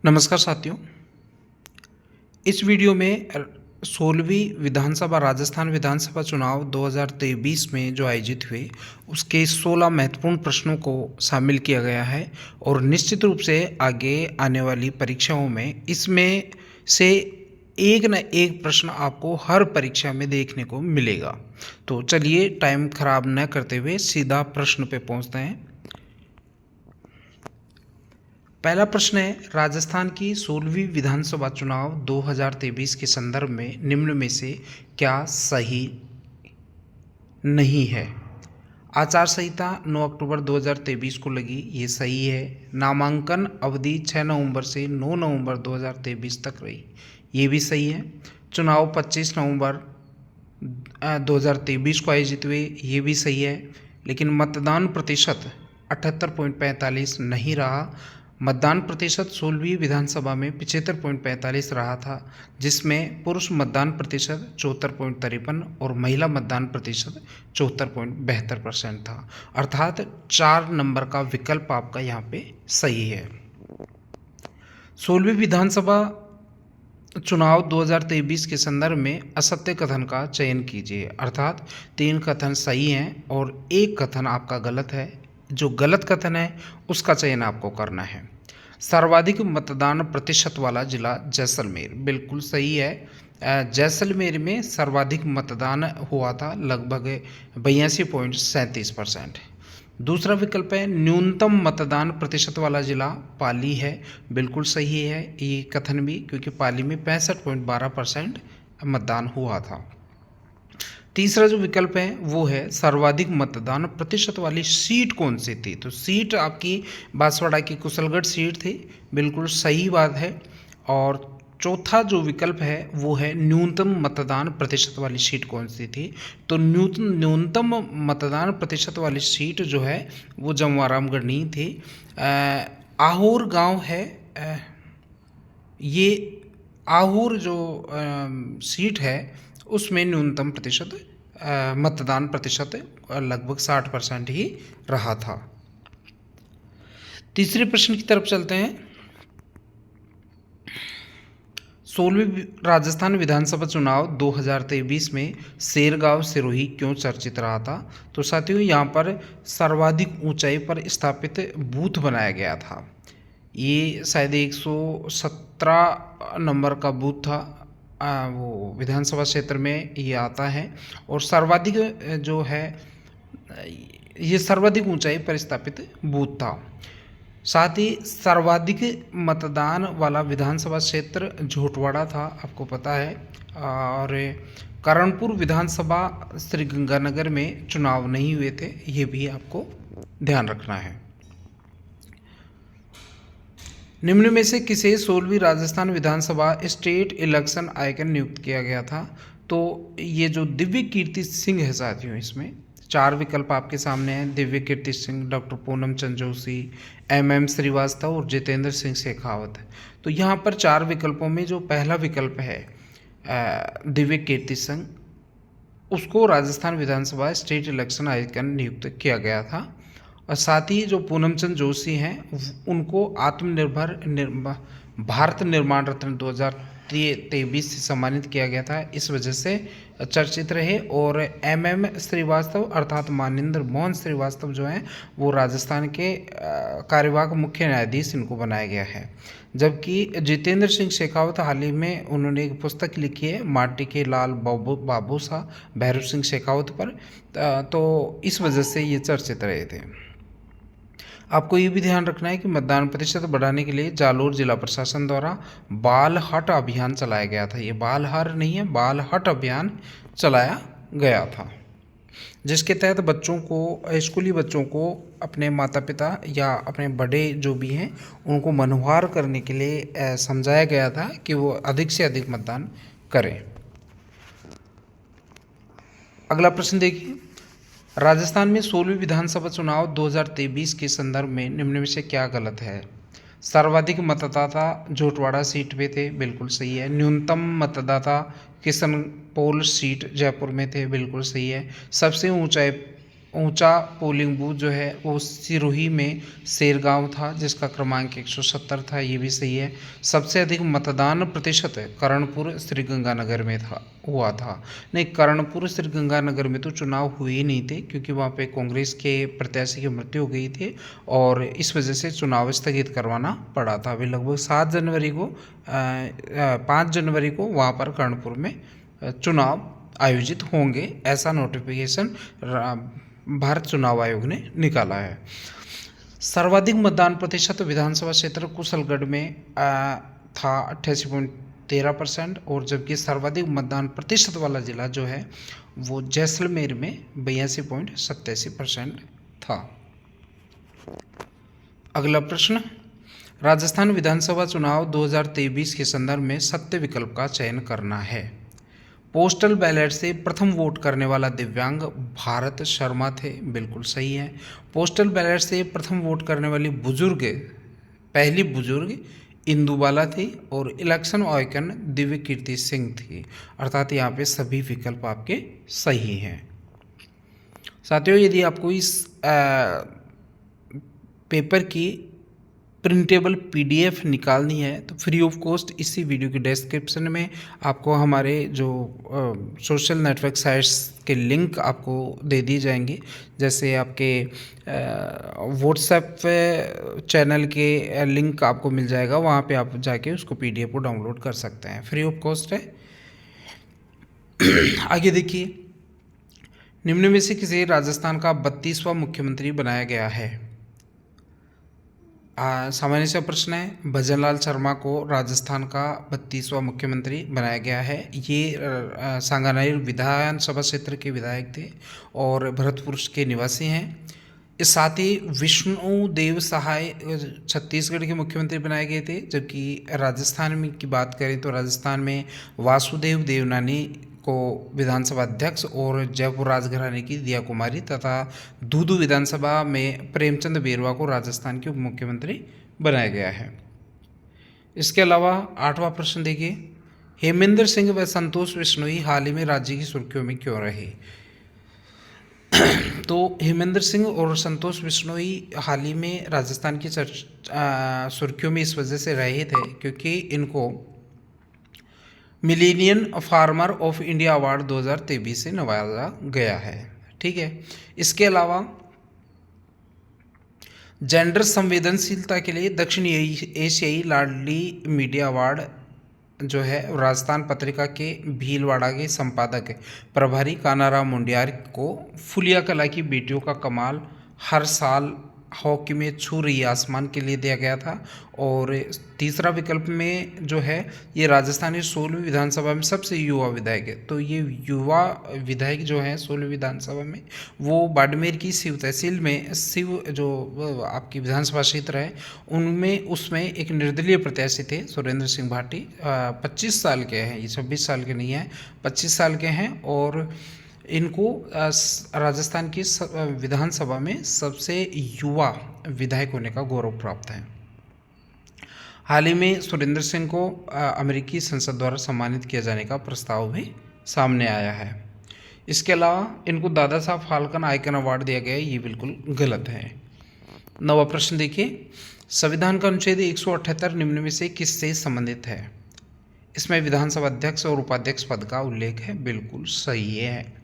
नमस्कार साथियों। इस वीडियो में 16वीं विधानसभा राजस्थान विधानसभा चुनाव 2023 में जो आयोजित हुए उसके 16 महत्वपूर्ण प्रश्नों को शामिल किया गया है और निश्चित रूप से आगे आने वाली परीक्षाओं में इसमें से एक न एक प्रश्न आपको हर परीक्षा में देखने को मिलेगा। तो चलिए टाइम खराब न करते हुए सीधा प्रश्न पे पहुंचते हैं। पहला प्रश्न है, राजस्थान की 16वीं विधानसभा चुनाव 2023 के संदर्भ में निम्न में से क्या सही नहीं है? आचार संहिता 9 अक्टूबर 2023 को लगी, ये सही है। नामांकन अवधि 6 नवंबर से 9 नवंबर 2023 तक रही, ये भी सही है। चुनाव 25 नवंबर 2023 को आयोजित हुए, ये भी सही है। लेकिन मतदान प्रतिशत 78.45 नहीं रहा। मतदान प्रतिशत 16वीं विधानसभा में 75.45 रहा था, जिसमें पुरुष मतदान प्रतिशत 74.53 और महिला मतदान प्रतिशत 74.72% था। अर्थात 4 नंबर का विकल्प आपका यहाँ पे सही है। 16वीं विधानसभा चुनाव 2023 के संदर्भ में असत्य कथन का चयन कीजिए। अर्थात 3 कथन सही हैं और 1 कथन आपका गलत है। जो गलत कथन है उसका चयन आपको करना है। सर्वाधिक मतदान प्रतिशत वाला जिला जैसलमेर, बिल्कुल सही है। जैसलमेर में सर्वाधिक मतदान हुआ था, लगभग 82.37%। दूसरा विकल्प है, न्यूनतम मतदान प्रतिशत वाला जिला पाली है, बिल्कुल सही है ये कथन भी, क्योंकि पाली में 65.12% मतदान हुआ था। तीसरा जो विकल्प है वो है, सर्वाधिक मतदान प्रतिशत वाली सीट कौन सी थी? तो सीट आपकी बांसवाड़ा की कुशलगढ़ सीट थी, बिल्कुल सही बात है। और चौथा जो विकल्प है वो है, न्यूनतम मतदान प्रतिशत वाली सीट कौन सी थी? तो न्यूनतम मतदान प्रतिशत वाली सीट जो है वो जमवारामगढ़ नहीं थी, आहोर गांव है। ये आहोर जो सीट है उसमें न्यूनतम प्रतिशत मतदान प्रतिशत लगभग 60% ही रहा था। तीसरे प्रश्न की तरफ चलते हैं। 16वीं राजस्थान विधानसभा चुनाव 2023 में शेरगांव सिरोही क्यों चर्चित रहा था? तो साथियों, यहाँ पर सर्वाधिक ऊंचाई पर स्थापित बूथ बनाया गया था। ये शायद 117 नंबर का बूथ था, वो विधानसभा क्षेत्र में ये आता है। और सर्वाधिक जो है ये सर्वाधिक ऊंचाई पर स्थापित बूथ था। साथ ही सर्वाधिक मतदान वाला विधानसभा क्षेत्र झोटवाड़ा था, आपको पता है। और करणपुर विधानसभा श्रीगंगानगर में चुनाव नहीं हुए थे, ये भी आपको ध्यान रखना है। निम्न में से किसे 16वीं राजस्थान विधानसभा स्टेट इलेक्शन आइकन नियुक्त किया गया था? तो ये जो दिव्य कीर्ति सिंह है साथियों, इसमें 4 विकल्प आपके सामने हैं। दिव्य कीर्ति सिंह, डॉक्टर पूनम चंद जोशी, MM श्रीवास्तव और जितेंद्र सिंह शेखावत। तो यहाँ पर 4 विकल्पों में जो पहला विकल्प है दिव्य कीर्ति सिंह, उसको राजस्थान विधानसभा स्टेट इलेक्शन आइकन नियुक्त किया गया था। और साथ ही जो पूनमचंद जोशी हैं उनको आत्मनिर्भर भारत निर्माण रत्न 2023 से सम्मानित किया गया था, इस वजह से चर्चित रहे। और MM श्रीवास्तव अर्थात मानिंदर मोहन श्रीवास्तव जो हैं वो राजस्थान के कार्यवाहक मुख्य न्यायाधीश इनको बनाया गया है। जबकि जितेंद्र सिंह शेखावत हाल ही में उन्होंने एक पुस्तक लिखी है, माटी के लाल बाबू सा भैरव सिंह शेखावत पर, तो इस वजह से ये चर्चित रहे थे। आपको ये भी ध्यान रखना है कि मतदान प्रतिशत बढ़ाने के लिए जालोर जिला प्रशासन द्वारा बाल हट अभियान चलाया गया था। ये बाल हर नहीं है, बाल हट अभियान चलाया गया था, जिसके तहत बच्चों को, स्कूली बच्चों को अपने माता पिता या अपने बड़े जो भी हैं उनको मनोहार करने के लिए समझाया गया था कि वो अधिक से अधिक मतदान करें। अगला प्रश्न देखिए, राजस्थान में 16वीं विधानसभा चुनाव 2023 के संदर्भ में निम्न में से क्या गलत है? सर्वाधिक मतदाता झोटवाड़ा सीट पे थे, बिल्कुल सही है। न्यूनतम मतदाता किशनपोल सीट जयपुर में थे, बिल्कुल सही है। सबसे ऊंचा पोलिंग बूथ जो है वो सिरोही में शेरगांव था, जिसका क्रमांक 170 था, ये भी सही है। सबसे अधिक मतदान प्रतिशत कर्णपुर श्रीगंगानगर में हुआ था। नहीं, कर्णपुर श्रीगंगानगर में तो चुनाव हुए ही नहीं थे, क्योंकि वहाँ पे कांग्रेस के प्रत्याशी की मृत्यु हो गई थी और इस वजह से चुनाव स्थगित करवाना पड़ा था। अभी लगभग 5 जनवरी को वहाँ पर कर्णपुर में चुनाव आयोजित होंगे, ऐसा नोटिफिकेशन भारत चुनाव आयोग ने निकाला है। सर्वाधिक मतदान प्रतिशत विधानसभा क्षेत्र कुशलगढ़ में था 88.13%, और जबकि सर्वाधिक मतदान प्रतिशत वाला जिला जो है वो जैसलमेर में 82.87% था। अगला प्रश्न, राजस्थान विधानसभा चुनाव 2023 के संदर्भ में सत्य विकल्प का चयन करना है। पोस्टल बैलेट से प्रथम वोट करने वाला दिव्यांग भारत शर्मा थे, बिल्कुल सही है। पोस्टल बैलेट से प्रथम वोट करने वाली पहली बुजुर्ग इंदुबाला थी और इलेक्शन आइकन दिव्य कीर्ति सिंह थी, अर्थात यहाँ पे सभी विकल्प आपके सही हैं। साथियों, यदि आपको इस पेपर की प्रिंटेबल पीडीएफ निकालनी है तो फ्री ऑफ कॉस्ट इसी वीडियो के डिस्क्रिप्शन में आपको हमारे जो सोशल नेटवर्क साइट्स के लिंक आपको दे दी जाएंगे। जैसे आपके व्हाट्सएप चैनल के लिंक आपको मिल जाएगा, वहाँ पे आप जाके उसको पीडीएफ को डाउनलोड कर सकते हैं, फ्री ऑफ कॉस्ट है। आगे देखिए, निम्न में से किसे राजस्थान का 32वां मुख्यमंत्री बनाया गया है। सामान्य सा प्रश्न है। भजनलाल शर्मा को राजस्थान का 32वां मुख्यमंत्री बनाया गया है। ये सांगानेर विधानसभा क्षेत्र के विधायक थे और भरतपुर के निवासी हैं। इस साथ ही विष्णुदेव सहाय छत्तीसगढ़ के मुख्यमंत्री बनाए गए थे, जबकि राजस्थान में की बात करें तो राजस्थान में वासुदेव देवनानी को विधानसभा अध्यक्ष और जयपुर राजघराने की दिया कुमारी तथा दूदू विधानसभा में प्रेमचंद बेरवा को राजस्थान के उप मुख्यमंत्री बनाया गया है। इसके अलावा 8वां प्रश्न देखिए, हेमेंद्र सिंह व संतोष बिश्नोई हाल ही में राज्य की सुर्खियों में क्यों रहे। तो हेमेंद्र सिंह और संतोष बिश्नोई हाल ही में राजस्थान की सुर्खियों में इस वजह से रहे थे क्योंकि इनको millennium farmer of India award 2023 से नवाजा गया है। ठीक है, इसके अलावा जेंडर संवेदनशीलता के लिए दक्षिण एशियाई लाडली मीडिया अवार्ड जो है राजस्थान पत्रिका के भीलवाड़ा के संपादक प्रभारी कानाराम मुंडियार को फुलिया कला की बेटियों का कमाल हर साल हॉकी में छू रही आसमान के लिए दिया गया था। और तीसरा विकल्प में जो है ये राजस्थान की 16वीं विधानसभा में सबसे युवा विधायक है। तो ये युवा विधायक जो है 16वीं विधानसभा में वो बाड़मेर की शिव तहसील में शिव जो आपकी विधानसभा क्षेत्र है उनमें उसमें एक निर्दलीय प्रत्याशी थे सुरेंद्र सिंह भाटी। 25 साल के हैं, ये 26 साल के नहीं हैं, 25 साल के हैं और इनको राजस्थान की विधानसभा में सबसे युवा विधायक होने का गौरव प्राप्त है। हाल ही में सुरेंद्र सिंह को अमेरिकी संसद द्वारा सम्मानित किया जाने का प्रस्ताव भी सामने आया है। इसके अलावा इनको Dada Saheb falcon icon award दिया गया है, ये बिल्कुल गलत है। 9वां प्रश्न देखिए, संविधान का अनुच्छेद 178 निम्न में से किससे संबंधित है। इसमें विधानसभा अध्यक्ष और उपाध्यक्ष पद का उल्लेख है, बिल्कुल सही है।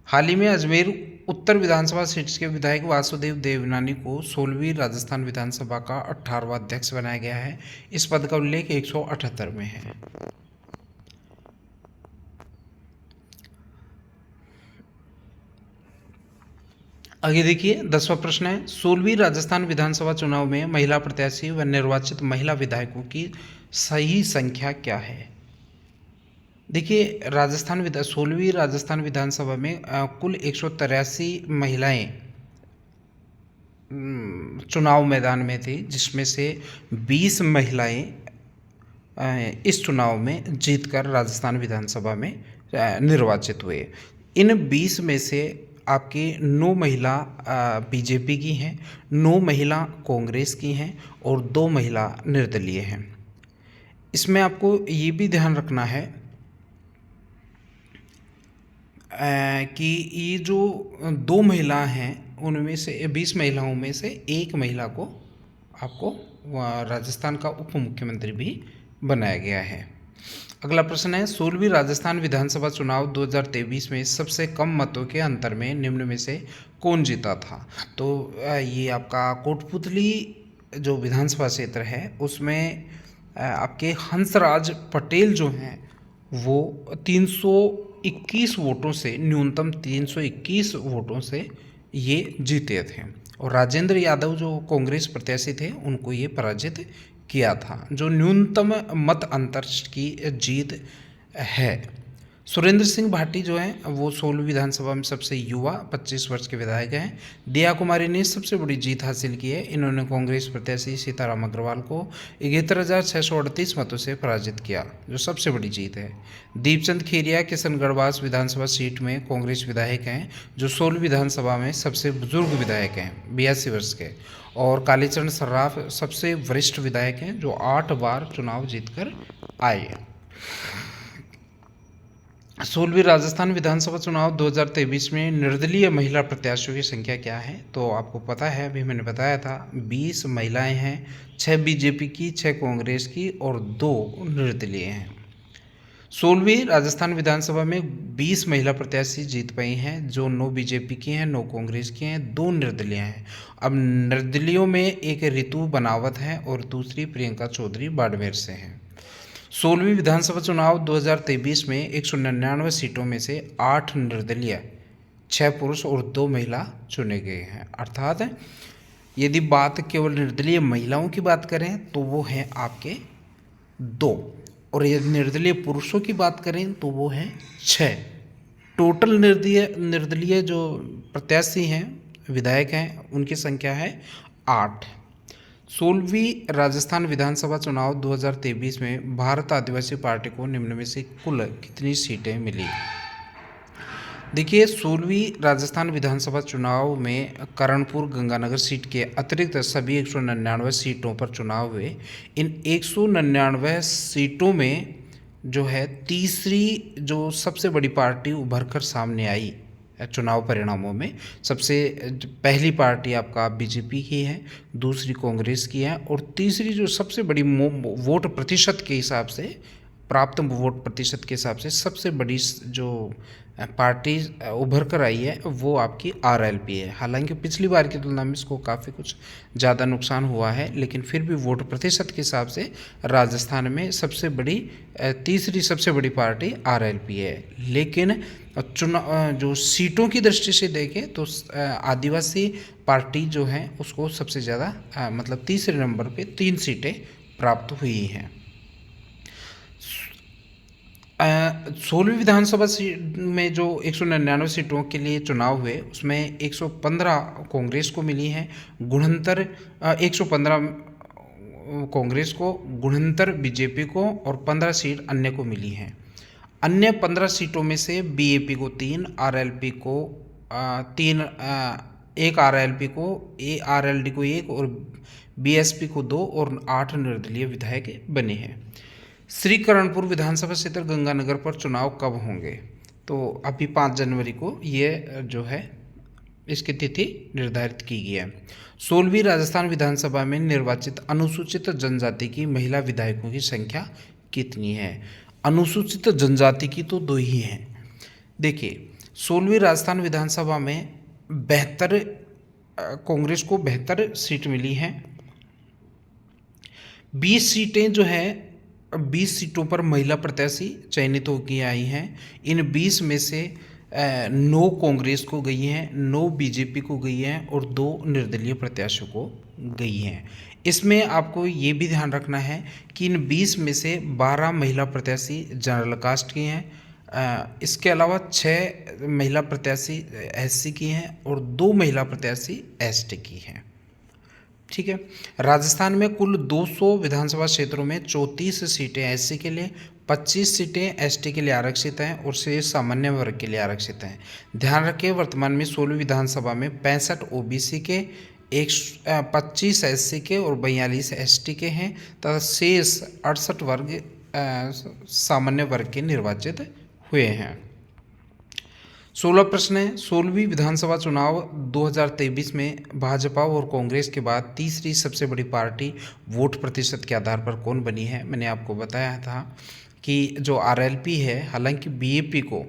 हाल ही में अजमेर उत्तर विधानसभा सीट के विधायक वासुदेव देवनानी को 16वीं राजस्थान विधानसभा का 18वां अध्यक्ष बनाया गया है। इस पद का उल्लेख 178 में है। आगे देखिए, 10वां प्रश्न है, 16वीं राजस्थान विधानसभा चुनाव में महिला प्रत्याशी व निर्वाचित महिला विधायकों की सही संख्या क्या है। देखिए, 16वीं राजस्थान विधानसभा में कुल 183 महिलाएं चुनाव मैदान में थी, जिसमें से 20 महिलाएं इस चुनाव में जीतकर राजस्थान विधानसभा में निर्वाचित हुए। इन 20 में से आपकी 9 महिला बीजेपी की हैं, 9 महिला कांग्रेस की हैं और 2 महिला निर्दलीय हैं। इसमें आपको ये भी ध्यान रखना है कि ये जो दो महिला हैं उनमें से 20 महिलाओं में से एक महिला को आपको राजस्थान का उप मुख्यमंत्री भी बनाया गया है। अगला प्रश्न है, 16वीं राजस्थान विधानसभा चुनाव 2023 में सबसे कम मतों के अंतर में निम्न में से कौन जीता था? तो ये आपका कोटपुतली जो विधानसभा क्षेत्र है उसमें आपके हंसराज पटेल जो हैं वो 321 वोटों से, न्यूनतम 321 वोटों से ये जीते थे, और राजेंद्र यादव जो कांग्रेस प्रत्याशी थे उनको ये पराजित किया था, जो न्यूनतम मत अंतर की जीत है। सुरेंद्र सिंह भाटी जो हैं वो 16वीं विधानसभा में सबसे युवा 25 वर्ष के विधायक हैं। दिया कुमारी ने सबसे बड़ी जीत हासिल की है। इन्होंने कांग्रेस प्रत्याशी सीताराम अग्रवाल को 71,638 मतों से पराजित किया, जो सबसे बड़ी जीत है। दीपचंद खेरिया किशनगढ़वास विधानसभा सीट में कांग्रेस विधायक हैं, जो 16वीं विधानसभा में सबसे बुजुर्ग विधायक हैं, 82 वर्ष के। और कालीचरण सर्राफ सबसे वरिष्ठ विधायक हैं, जो 8 बार चुनाव जीतकर आए हैं। 16वीं राजस्थान विधानसभा चुनाव 2023 में निर्दलीय महिला प्रत्याशियों की संख्या क्या है? तो आपको पता है, अभी मैंने बताया था, 20 महिलाएं हैं, 6 बीजेपी की, 6 कांग्रेस की और 2 निर्दलीय हैं। 16वीं राजस्थान विधानसभा में 20 महिला प्रत्याशी जीत पाई हैं, जो 9 बीजेपी की हैं, 9 कांग्रेस की हैं, 2 निर्दलीय हैं। अब निर्दलीयों में एक ऋतु बनावत है और दूसरी प्रियंका चौधरी बाड़मेर से हैं। 16वीं विधानसभा चुनाव 2023 में 199 सीटों में से 8 निर्दलीय, 6 पुरुष और 2 महिला चुने गए हैं। अर्थात यदि बात केवल निर्दलीय महिलाओं की बात करें तो वो हैं आपके 2, और यदि निर्दलीय पुरुषों की बात करें तो वो हैं 6। टोटल निर्दलीय जो प्रत्याशी हैं, विधायक हैं, उनकी संख्या है 8। 16वीं राजस्थान विधानसभा चुनाव 2023 में भारत आदिवासी पार्टी को निम्न में से कुल कितनी सीटें मिली? देखिए, 16वीं राजस्थान विधानसभा चुनाव में करणपुर गंगानगर सीट के अतिरिक्त सभी 199 सीटों पर चुनाव हुए। इन 199 सीटों में जो है तीसरी जो सबसे बड़ी पार्टी उभर कर सामने आई चुनाव परिणामों में, सबसे पहली पार्टी आपका बीजेपी की है, दूसरी कांग्रेस की है, और तीसरी जो सबसे बड़ी वोट प्रतिशत के हिसाब से, प्राप्त वोट प्रतिशत के हिसाब से सबसे बड़ी जो पार्टी उभर कर आई है वो आपकी आरएलपी है। हालांकि पिछली बार की तुलना में इसको काफ़ी कुछ ज़्यादा नुकसान हुआ है, लेकिन फिर भी वोट प्रतिशत के हिसाब से राजस्थान में सबसे बड़ी तीसरी सबसे बड़ी पार्टी आरएलपी है। लेकिन चुनाव जो सीटों की दृष्टि से देखें तो आदिवासी पार्टी जो है उसको सबसे ज़्यादा मतलब तीसरे नंबर पे 3 सीटें प्राप्त हुई हैं। 16वीं विधानसभा में जो 199 सीटों के लिए चुनाव हुए उसमें 115 कांग्रेस को मिली हैं, 115 कांग्रेस को, 69 बीजेपी को और 15 सीट अन्य को मिली हैं। अन्य 15 सीटों में से बीएपी को 3, आरएलपी को 3, एक आरएलपी को, आरएलडी को 1 और बीएसपी को 2 और 8 निर्दलीय विधायक बने हैं। श्री करणपुर विधानसभा क्षेत्र गंगानगर पर चुनाव कब होंगे? तो अभी 5 जनवरी को ये जो है इसकी तिथि निर्धारित की गई है। 16वीं राजस्थान विधानसभा में निर्वाचित अनुसूचित जनजाति की महिला विधायकों की संख्या कितनी है? अनुसूचित जनजाति की तो 2 ही हैं। देखिए, 16वीं राजस्थान विधानसभा में 72 कांग्रेस को 72 सीट मिली हैं। 20 सीटें जो है 20 सीटों पर महिला प्रत्याशी चयनित होकर आई हैं। इन 20 में से 9 कांग्रेस को गई हैं, 9 बीजेपी को गई हैं और 2 निर्दलीय प्रत्याशियों को गई हैं। इसमें आपको ये भी ध्यान रखना है कि इन 20 में से 12 महिला प्रत्याशी जनरल कास्ट की हैं। इसके अलावा 6 महिला प्रत्याशी एससी की हैं और 2 महिला प्रत्याशी एसटी की हैं। ठीक है। राजस्थान में कुल 200 विधानसभा क्षेत्रों में 34 सीटें एससी के लिए, 25 सीटें एसटी के लिए आरक्षित हैं और शेष सामान्य वर्ग के लिए आरक्षित हैं। ध्यान रखें, वर्तमान में 16वीं विधानसभा में 65 ओबीसी के, 25 एससी के और 42 एसटी के हैं तथा शेष 68 वर्ग सामान्य वर्ग के निर्वाचित हुए हैं। 16 प्रश्न है। 16वीं विधानसभा चुनाव 2023 में भाजपा और कांग्रेस के बाद तीसरी सबसे बड़ी पार्टी वोट प्रतिशत के आधार पर कौन बनी है। मैंने आपको बताया था कि जो आरएलपी है, हालांकि बीएपी को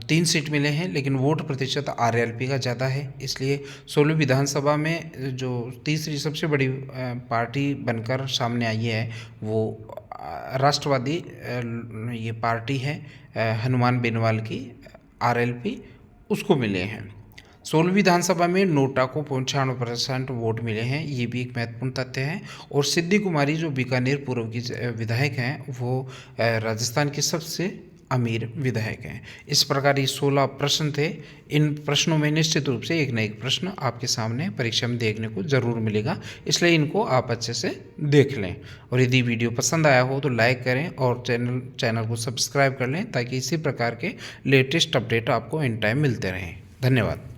3 सीट मिले हैं, लेकिन वोट प्रतिशत आरएलपी का ज़्यादा है, इसलिए 16वीं विधानसभा में जो तीसरी सबसे बड़ी पार्टी बनकर सामने आई है वो राष्ट्रवादी ये पार्टी है, हनुमान बेनीवाल की आरएलपी, उसको मिले हैं। 16वीं विधानसभा में नोटा को 95% वोट मिले हैं, ये भी एक महत्वपूर्ण तथ्य है। और सिद्धि कुमारी जो बीकानेर पूर्व की विधायक हैं, वो राजस्थान की सबसे अमीर विधायक हैं। इस प्रकार ये 16 प्रश्न थे। इन प्रश्नों में निश्चित रूप से एक न एक प्रश्न आपके सामने परीक्षा में देखने को ज़रूर मिलेगा, इसलिए इनको आप अच्छे से देख लें। और यदि वीडियो पसंद आया हो तो लाइक करें और चैनल को सब्सक्राइब कर लें, ताकि इसी प्रकार के लेटेस्ट अपडेट आपको इन टाइम मिलते रहें। धन्यवाद।